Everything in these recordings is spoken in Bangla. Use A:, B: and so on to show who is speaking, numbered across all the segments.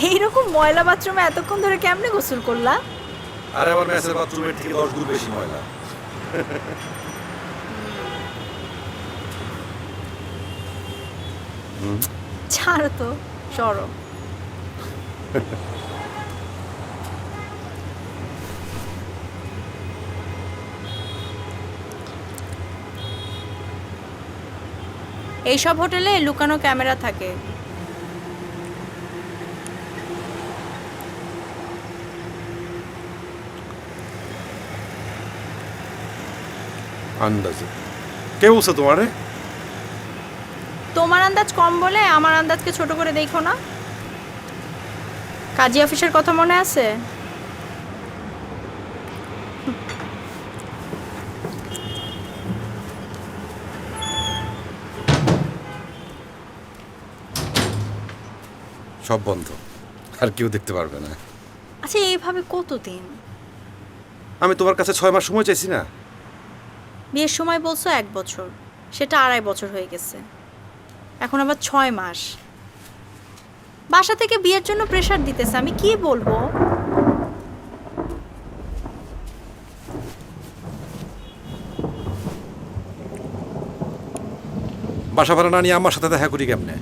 A: এইরকম ময়লা বাথরুমে এতক্ষণ ধরে কেমনে গোসল করলা?
B: আরে আমার মেসের বাথরুমের থেকে 10 গুণ বেশি ময়লা।
A: ছাড়ো তো, সরো। এইসব হোটেলে লুকানো ক্যামেরা থাকে।
B: আন্দাজে কে বলছে তোমারে?
A: তোমার আন্দাজ কম বলে আমার আন্দাজকে ছোট করে দেখো না। কাজী অফিসের কথা মনে আছে?
B: সব বন্ধ, আর কেউ দেখতে পারবে না।
A: আচ্ছা, এইভাবে কতদিন?
B: আমি তোমার কাছে 6 মাস সময় চাইছি না?
A: বিয়ের সময় বলছো 1 বছর, সেটা 2.5 বছর হয়ে গেছে, এখন আবার 6 মাস। বাসা থেকে বিয়ের জন্য প্রেশার দিতেছে, আমি কি বলবো?
B: বাসা ভাড়া না নিয়ে আমার সাথে দেখা করি কেমনে?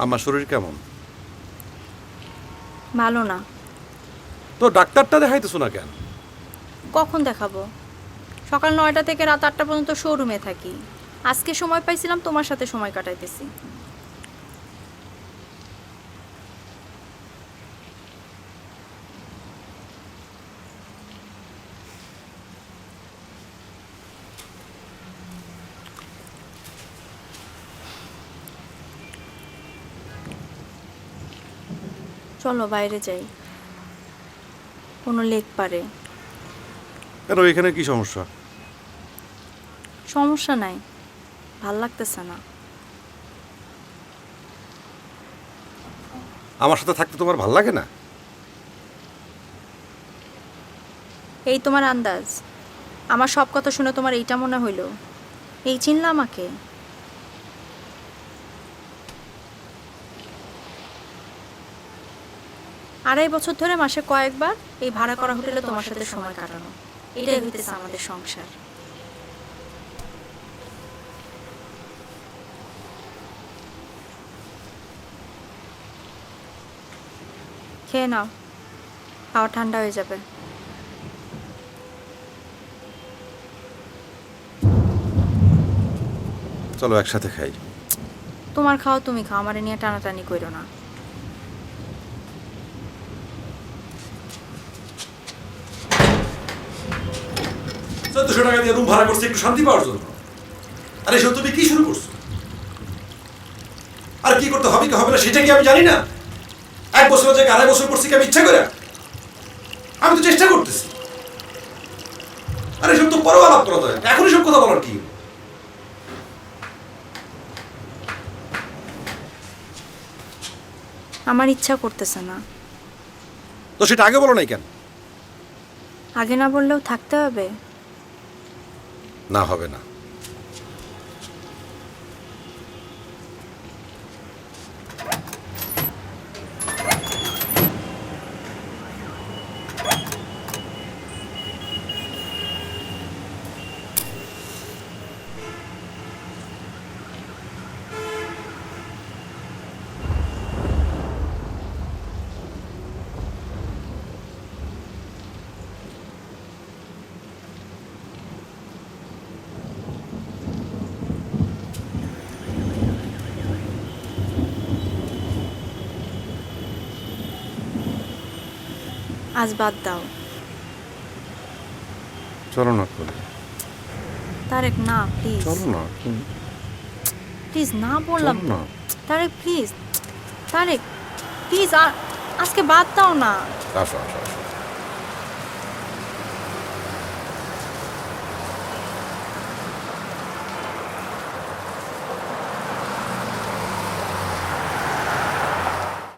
B: আমার শরীর কেমন?
A: ভালো না।
B: তো ডাক্তারটা দেখাইতেছো না কেন?
A: কখন দেখাবো? সকাল 9টা থেকে রাত 8টা পর্যন্ত শোরুমে থাকি। আজকে সময় পাইছিলাম, তোমার সাথে সময় কাটাইতেছি। চলো বাইরে যাই, কোনো লেক পারে।
B: কেন, এখানে কি সমস্যা?
A: সমস্যা নাই, ভাল লাগতেছে না।
B: আমার সাথে থাকতে তোমার ভাল লাগে না?
A: এই তোমার আন্দাজ? আমার সব কথা শুনে তোমার এইটা মনে হইল? এই চিনলা আমাকে? আড়াই বছর ধরে মাসে কয়েকবার এই ভাড়া করা হোটেলে তোমার সাথে সময় কাটানো, এটাই হইতেছে আমাদের সংসার। খেয়ে নাও, খাওয়া ঠান্ডা হয়ে যাবে।
B: চলো একসাথে খাই।
A: তোমার খাওয়া তুমি খাও, আমারে নিয়ে টানাটানি কইরো না।
B: $1,400 টাকা দিয়ে রুম ভাড়া করছি একটু শান্তি পাওয়ার জন্য। আরে এসব তুমি কি শুরু করছো? আর কি করতে হবে কি হবে না সেটা কি আমি জানি না? 1 বছরের জায়গায় 2.5 বছর করছি কি আমি ইচ্ছা করে? আমি তো চেষ্টা করতেছি। আরে এসব তো পরেও আলাপ করা যায়, এখন এসব কথা বলার কি?
A: আমার ইচ্ছা করতেছে না।
B: তো সেটা আগে বলো নাই কেন?
A: আগে না বললেও থাকতে হবে।
B: না, হবে না।
A: আজ বাদ দাও।
B: চলো না করে।
A: তারেক না, প্লিজ।
B: চলো না।
A: প্লিজ না বললাম
B: চলো
A: তো।
B: না।
A: তারেক প্লিজ, তারেক প্লিজ, আজকে বাদ দাও না।
B: আসো আসো আসো।